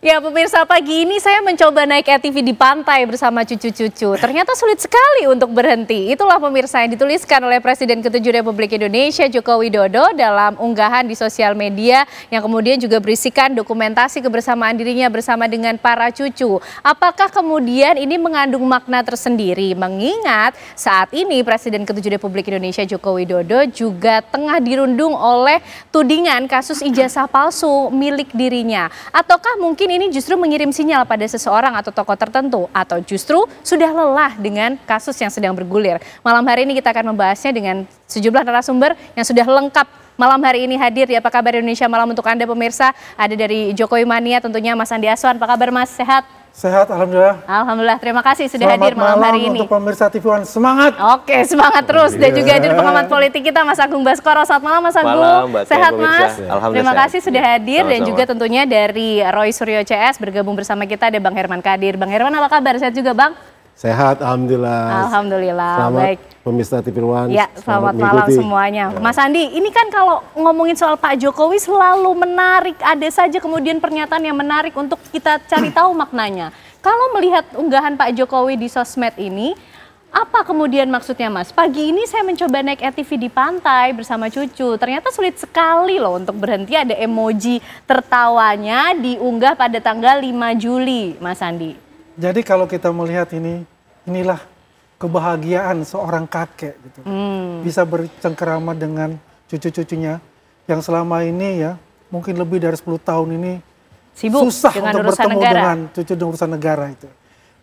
Ya pemirsa, pagi ini saya mencoba naik ATV di pantai bersama cucu-cucu. Ternyata sulit sekali untuk berhenti. Itulah pemirsa yang dituliskan oleh Presiden ke-7 Republik Indonesia Joko Widodo dalam unggahan di sosial media yang kemudian juga berisikan dokumentasi kebersamaan dirinya bersama dengan para cucu. Apakah kemudian ini mengandung makna tersendiri? Mengingat saat ini Presiden ke-7 Republik Indonesia Joko Widodo juga tengah dirundung oleh tudingan kasus ijazah palsu milik dirinya. Ataukah mungkin ini justru mengirim sinyal pada seseorang atau tokoh tertentu, atau justru sudah lelah dengan kasus yang sedang bergulir. Malam hari ini kita akan membahasnya dengan sejumlah narasumber yang sudah lengkap malam hari ini hadir di Apa Kabar Indonesia Malam untuk Anda pemirsa. Ada dari Jokowi Mania tentunya Mas Andi Aswan. Apa kabar Mas? Sehat? Sehat, alhamdulillah. Alhamdulillah, terima kasih sudah hadir malam hari ini. Untuk pemirsa TV One, semangat. Oke, semangat terus. Dan juga hadir pengamat politik kita Mas Agung Baskoro. Selamat malam Mas Agung. Malam, Mbak. Sehat Mas? Alhamdulillah. Terima kasih sudah hadir. Dan juga tentunya dari Roy Suryo CS bergabung bersama kita ada Bang Herman Kadir. Bang Herman apa kabar? Sehat juga Bang? Sehat, alhamdulillah. Alhamdulillah. Selamat baik. Pemirsa TV One. Ya, selamat malam semuanya. Mas Andi, ini kan kalau ngomongin soal Pak Jokowi selalu menarik. Ada saja kemudian pernyataan yang menarik untuk kita cari tahu maknanya. Kalau melihat unggahan Pak Jokowi di sosmed ini, apa kemudian maksudnya Mas? Pagi ini saya mencoba naik ATV di pantai bersama cucu. Ternyata sulit sekali loh untuk berhenti. Ada emoji tertawanya diunggah pada tanggal 5 Juli, Mas Andi. Jadi kalau kita melihat ini, inilah kebahagiaan seorang kakek gitu. Bisa bercengkerama dengan cucu-cucunya yang selama ini ya mungkin lebih dari 10 tahun ini sibuk susah dengan untuk urusan bertemu negara. dengan cucu dan urusan negara itu.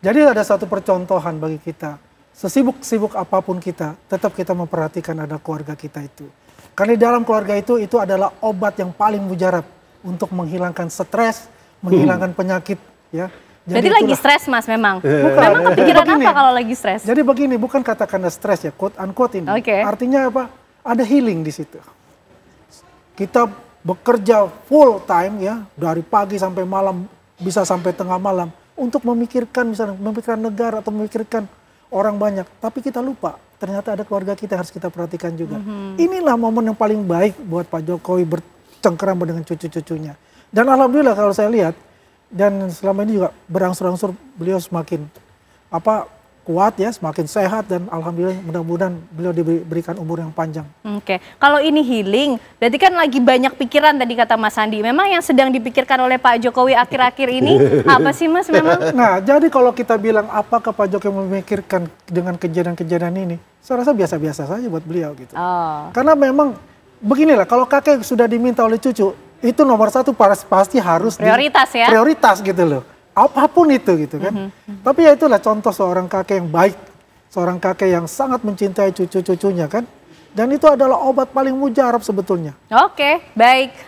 Jadi ada satu percontohan bagi kita. Sesibuk-sibuk apapun kita, tetap kita memperhatikan ada keluarga kita itu. Karena di dalam keluarga itu adalah obat yang paling mujarab untuk menghilangkan stres, menghilangkan penyakit ya. Jadi lagi stres Mas memang? Bukan. Memang kepikiran apa kalau lagi stres? Jadi begini, bukan katakan stres ya, quote unquote ini. Artinya apa? Ada healing di situ. Kita bekerja full time ya, dari pagi sampai malam, bisa sampai tengah malam, untuk memikirkan misalnya, memikirkan negara atau memikirkan orang banyak. Tapi kita lupa, ternyata ada keluarga kita yang harus kita perhatikan juga. Inilah momen yang paling baik buat Pak Jokowi bercengkerama dengan cucu-cucunya. Dan alhamdulillah kalau saya lihat, dan selama ini juga berangsur-angsur beliau semakin kuat ya, semakin sehat, dan alhamdulillah mudah-mudahan beliau diberikan umur yang panjang. Oke, kalau ini healing, berarti kan lagi banyak pikiran tadi kata Mas Andi. Memang yang sedang dipikirkan oleh Pak Jokowi akhir-akhir ini apa sih Mas memang? Nah, jadi kalau kita bilang apakah Pak Jokowi memikirkan dengan kejadian-kejadian ini, saya rasa biasa-biasa saja buat beliau gitu. Karena memang beginilah, kalau kakek sudah diminta oleh cucu, itu nomor satu pasti harus prioritas ya, prioritas gitu loh, apapun itu gitu kan. Tapi ya itulah contoh seorang kakek yang baik, seorang kakek yang sangat mencintai cucu-cucunya kan, dan itu adalah obat paling mujarab sebetulnya. Oke, baik.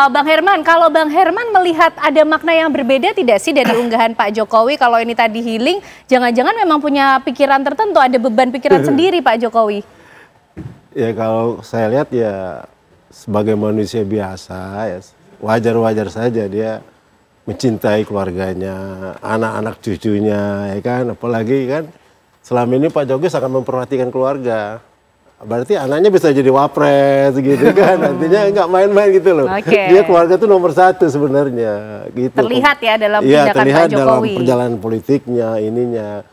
Bang Herman, kalau Bang Herman melihat ada makna yang berbeda tidak sih dari unggahan Pak Jokowi? Kalau ini tadi healing, jangan-jangan memang punya pikiran tertentu, ada beban pikiran sendiri Pak Jokowi? Ya kalau saya lihat ya sebagai manusia biasa ya wajar-wajar saja dia mencintai keluarganya, anak-anak cucunya ya kan, apalagi kan selama ini Pak Jokowi sangat memperhatikan keluarga. Berarti anaknya bisa jadi wapres gitu kan, artinya nggak main-main gitu loh. Dia keluarga tuh nomor satu sebenarnya gitu. Terlihat ya dalam tindakan Pak Jokowi. Dalam perjalanan politiknya, ininya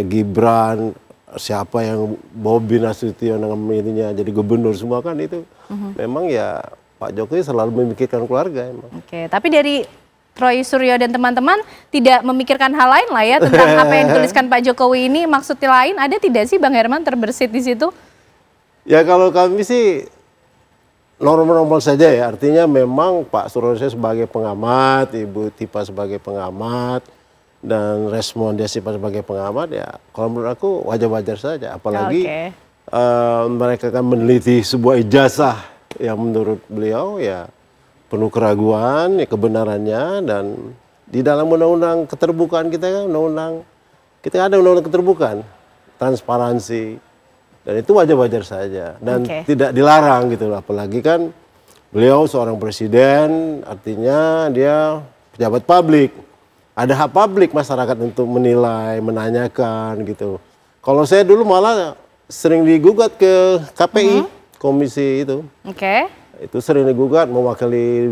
Gibran, siapa yang Bobi Nasution dengan ininya jadi gubernur semua kan itu memang ya Pak Jokowi selalu memikirkan keluarga emang. Oke, tapi dari Roy Suryo dan teman-teman tidak memikirkan hal lain lah ya tentang apa yang dituliskan Pak Jokowi ini, maksudnya lain ada tidak sih Bang Herman terbersit di situ? Ya kalau kami sih normal-normal saja ya, artinya memang Pak Suryo sebagai pengamat, Ibu Tipa sebagai pengamat, dan respon dia sebagai pengamat ya kalau menurut aku wajar-wajar saja, apalagi mereka kan meneliti sebuah ijazah yang menurut beliau ya penuh keraguan ya kebenarannya, dan di dalam undang-undang keterbukaan kita kan kita ada undang-undang keterbukaan, transparansi, dan itu wajar-wajar saja dan tidak dilarang gitu, apalagi kan beliau seorang presiden, artinya dia pejabat publik. Ada hak publik masyarakat untuk menilai, menanyakan gitu. Kalau saya dulu malah sering digugat ke KPI, komisi itu. itu sering digugat, mewakili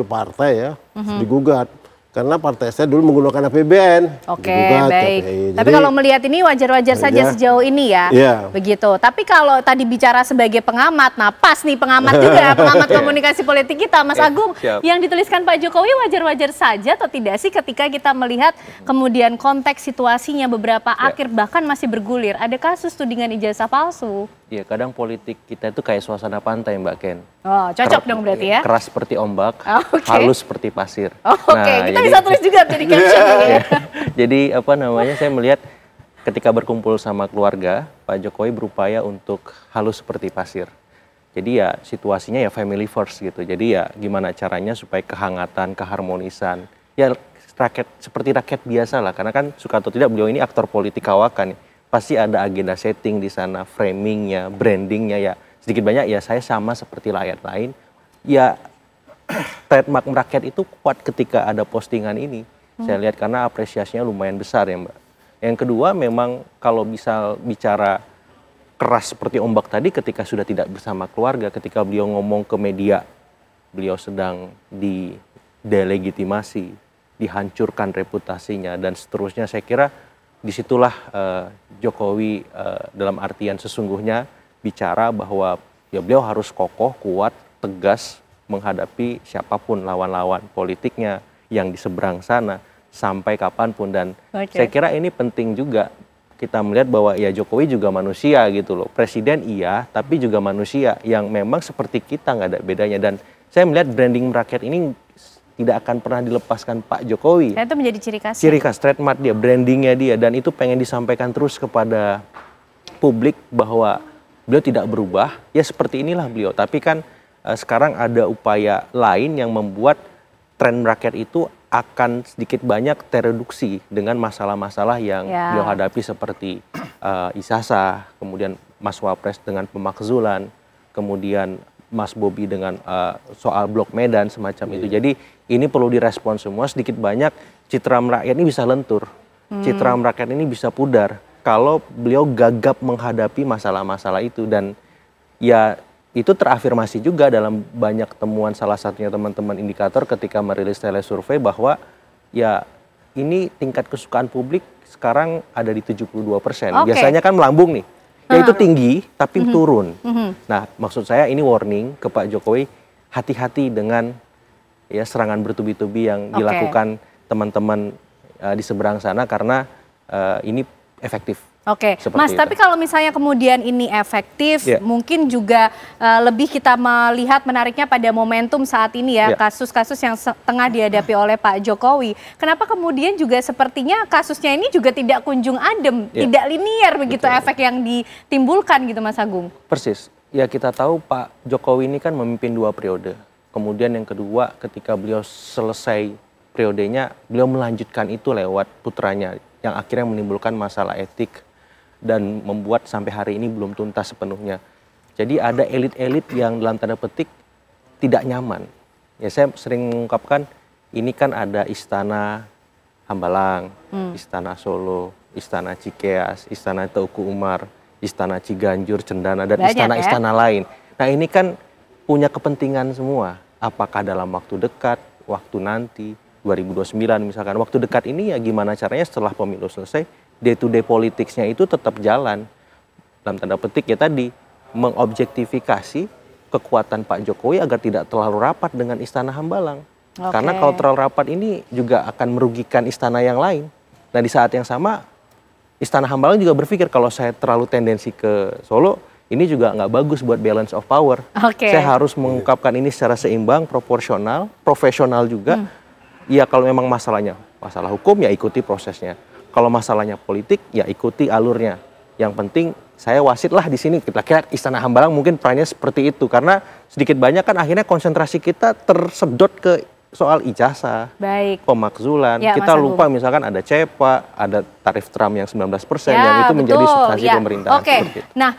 partai ya, digugat. Karena partai saya dulu menggunakan APBN. Oke, baik. Tapi kalau melihat ini wajar-wajar saja sejauh ini ya, begitu. Tapi kalau tadi bicara sebagai pengamat, nah pas nih pengamat juga, pengamat komunikasi politik kita, Mas Agung, yang dituliskan Pak Jokowi wajar-wajar saja atau tidak sih ketika kita melihat kemudian konteks situasinya beberapa akhir bahkan masih bergulir, ada kasus tudingan ijazah palsu. Iya, kadang politik kita itu kayak suasana pantai, Mbak Ken. Oh, cocok dong berarti ya? Keras seperti ombak, halus seperti pasir. Oke, kita bisa tulis juga jadi caption ya. Jadi apa namanya, saya melihat ketika berkumpul sama keluarga, Pak Jokowi berupaya untuk halus seperti pasir. Jadi ya situasinya ya family first gitu. Jadi ya gimana caranya supaya kehangatan, keharmonisan, ya rakyat seperti rakyat biasa lah. Karena kan suka atau tidak beliau ini aktor politik kawakan. Pasti ada agenda setting di sana, framingnya, brandingnya ya sedikit banyak ya saya sama seperti rakyat lain. Ya trademark merakyat itu kuat ketika ada postingan ini. Saya lihat karena apresiasinya lumayan besar ya Mbak. Yang kedua memang kalau bisa bicara keras seperti ombak tadi ketika sudah tidak bersama keluarga, ketika beliau ngomong ke media, beliau sedang didelegitimasi, dihancurkan reputasinya dan seterusnya. Saya kira disitulah Jokowi dalam artian sesungguhnya bicara bahwa ya beliau harus kokoh, kuat, tegas menghadapi siapapun lawan-lawan politiknya yang di seberang sana sampai kapanpun. Dan saya kira ini penting juga kita melihat bahwa ya Jokowi juga manusia gitu loh. Presiden iya, tapi juga manusia yang memang seperti kita, nggak ada bedanya. Dan saya melihat branding merakyat ini tidak akan pernah dilepaskan Pak Jokowi. Itu menjadi ciri khas. Ciri khas, trademark dia, brandingnya dia. Dan itu pengen disampaikan terus kepada publik bahwa beliau tidak berubah. Ya seperti inilah beliau. Tapi kan sekarang ada upaya lain yang membuat tren rakyat itu akan sedikit banyak tereduksi dengan masalah-masalah yang beliau hadapi seperti Isasa, kemudian Mas Wapres dengan pemakzulan, kemudian Mas Bobi dengan soal Blok Medan semacam itu. Jadi ini perlu direspon semua, sedikit banyak citra merakyat ini bisa lentur, citra merakyat ini bisa pudar kalau beliau gagap menghadapi masalah-masalah itu. Dan ya itu terafirmasi juga dalam banyak temuan, salah satunya teman-teman indikator ketika merilis telesurvei bahwa ya ini tingkat kesukaan publik sekarang ada di 72%. Biasanya kan melambung nih, ya itu tinggi tapi turun. Nah maksud saya ini warning ke Pak Jokowi, hati-hati dengan ya serangan bertubi-tubi yang dilakukan teman-teman di seberang sana karena ini efektif. Oke, Mas, tapi kalau misalnya kemudian ini efektif, mungkin juga lebih kita melihat menariknya pada momentum saat ini ya, kasus-kasus yang tengah dihadapi oleh Pak Jokowi. Kenapa kemudian juga sepertinya kasusnya ini juga tidak kunjung adem, tidak linier begitu efek yang ditimbulkan gitu Mas Agung? Persis, ya kita tahu Pak Jokowi ini kan memimpin 2 periode. Kemudian yang kedua ketika beliau selesai periodenya, beliau melanjutkan itu lewat putranya yang akhirnya menimbulkan masalah etik dan membuat sampai hari ini belum tuntas sepenuhnya. Jadi ada elit-elit yang dalam tanda petik tidak nyaman. Ya saya sering mengungkapkan ini kan ada Istana Hambalang, Istana Solo, Istana Cikeas, Istana Teuku Umar, Istana Ciganjur, Cendana, dan istana-istana lain. Nah ini kan punya kepentingan semua. Apakah dalam waktu dekat, waktu nanti, 2029 misalkan. Waktu dekat ini ya gimana caranya setelah pemilu selesai, day to day politicsnya itu tetap jalan. Dalam tanda petik ya tadi, mengobjektifikasi kekuatan Pak Jokowi agar tidak terlalu rapat dengan Istana Hambalang. Karena kalau terlalu rapat ini juga akan merugikan istana yang lain. Nah di saat yang sama, Istana Hambalang juga berpikir kalau saya terlalu tendensi ke Solo, ini juga nggak bagus buat balance of power. Saya harus mengungkapkan ini secara seimbang, proporsional, profesional juga. Ya kalau memang masalahnya masalah hukum ya ikuti prosesnya. Kalau masalahnya politik ya ikuti alurnya. Yang penting saya wasit lah di sini. Kita kira Istana Hambalang mungkin perannya seperti itu karena sedikit banyak kan akhirnya konsentrasi kita tersedot ke soal ijazah, pemakzulan. Ya, kita lupa misalkan ada CEPA, ada tarif tram yang 19% yang itu menjadi substansi pemerintahan. Oke. Nah,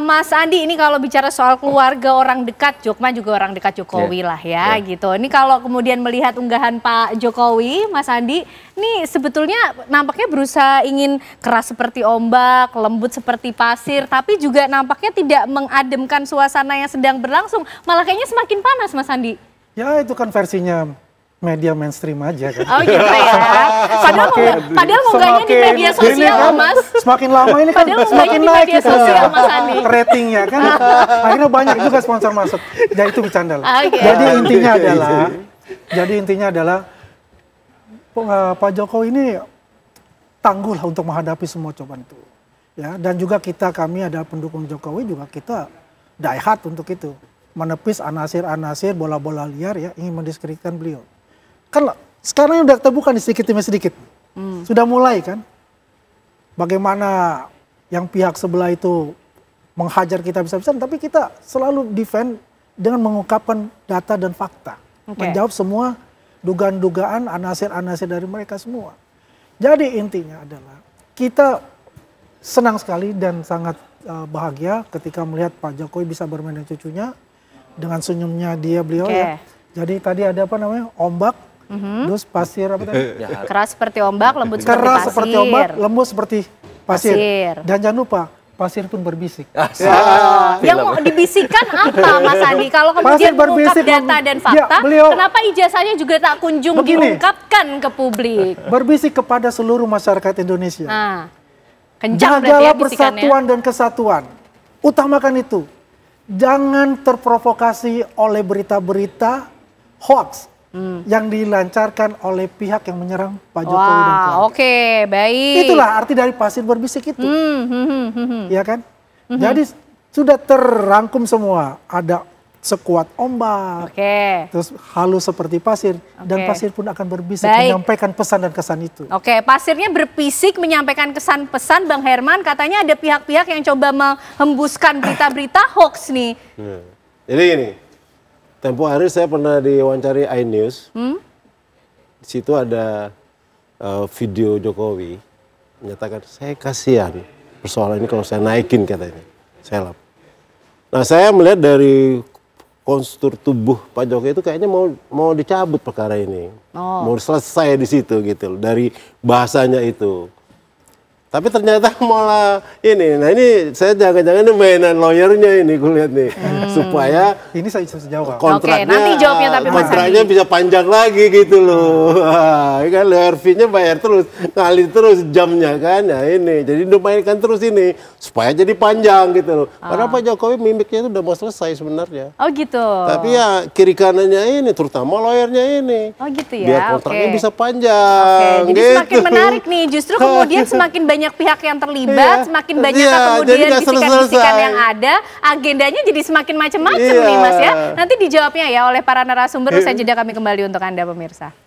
Mas Andi, ini kalau bicara soal keluarga orang dekat, Jokman juga orang dekat Jokowi lah ya gitu. Ini kalau kemudian melihat unggahan Pak Jokowi, Mas Andi, ini sebetulnya nampaknya berusaha ingin keras seperti ombak, lembut seperti pasir, tapi juga nampaknya tidak mengademkan suasana yang sedang berlangsung, malah kayaknya semakin panas, Mas Andi. Ya itu kan versinya media mainstream aja kan. Oh gitu ya. Padahal ngunggahnya di media sosial kan, Mas. Semakin lama ini kan semakin naik itu ratingnya kan. Akhirnya banyak juga sponsor masuk. Ya itu bercanda lah. Jadi intinya adalah Pak Jokowi ini tangguh lah untuk menghadapi semua cobaan itu. Ya, dan juga kami adalah pendukung Jokowi juga kita die hard untuk itu. Menepis anasir-anasir bola-bola liar ya ingin mendiskreditkan beliau. Kan sekarang udah terbuka sedikit demi sedikit. Sudah mulai kan. Bagaimana yang pihak sebelah itu menghajar kita bisa-bisa, tapi kita selalu defend dengan mengungkapkan data dan fakta. Menjawab semua dugaan-dugaan anasir-anasir dari mereka semua. Jadi intinya adalah kita senang sekali dan sangat bahagia ketika melihat Pak Jokowi bisa bermain dengan cucunya. Dengan senyumnya beliau ya. Jadi tadi ada apa namanya? Ombak, terus pasir apa tadi? Keras seperti ombak, lembut seperti pasir. Keras seperti ombak, lembut seperti pasir. Dan jangan lupa, pasir pun berbisik. Yang mau dibisikkan apa, Mas Andi? Kalau kemudian mengungkap data dan fakta, kenapa ijazahnya juga tak kunjung diungkapkan ke publik? Berbisik kepada seluruh masyarakat Indonesia. Kencang jagalah persatuan dan kesatuan. Utamakan itu. Jangan terprovokasi oleh berita-berita hoax yang dilancarkan oleh pihak yang menyerang Pak Jokowi dan keluarga. Oke, baik. Itulah arti dari pasir berbisik itu. Ya kan? Jadi sudah terrangkum semua. Ada sekuat ombak, terus halus seperti pasir, dan pasir pun akan berbisik menyampaikan pesan dan kesan itu. Pasirnya berbisik menyampaikan kesan pesan, Bang Herman, katanya ada pihak-pihak yang coba menghembuskan berita-berita hoax nih. Jadi gini, tempo hari saya pernah diwawancari iNews, di situ ada video Jokowi menyatakan saya kasihan persoalan ini kalau saya naikin katanya, saya lap. Nah saya melihat dari konstur tubuh Pak Jokowi itu kayaknya mau dicabut perkara ini, mau selesai di situ gitu dari bahasanya itu. Tapi ternyata malah ini, nah ini saya jangan-jangan ini mainan lawyernya ini, gue lihat nih, supaya ini saya bisa jawab. Kontraknya, nanti jawabnya tapi Mas kontraknya bisa panjang lagi gitu loh. Kan lawyer fee-nya bayar terus, ngalir terus jamnya kan, ya ini, jadi dimainkan terus ini supaya jadi panjang gitu loh. Padahal Pak Jokowi mimiknya itu udah mau selesai sebenarnya. Oh gitu. Tapi ya kiri kanannya ini, terutama lawyernya ini. Oh gitu ya. Biar kontraknya bisa panjang. Jadi gitu. Semakin menarik nih, justru kemudian semakin banyak pihak yang terlibat, semakin banyak kemudian bisikan-bisikan yang ada, agendanya jadi semakin macam-macam nih Mas ya. Nanti dijawabnya ya oleh para narasumber, usai jeda kami kembali untuk Anda pemirsa.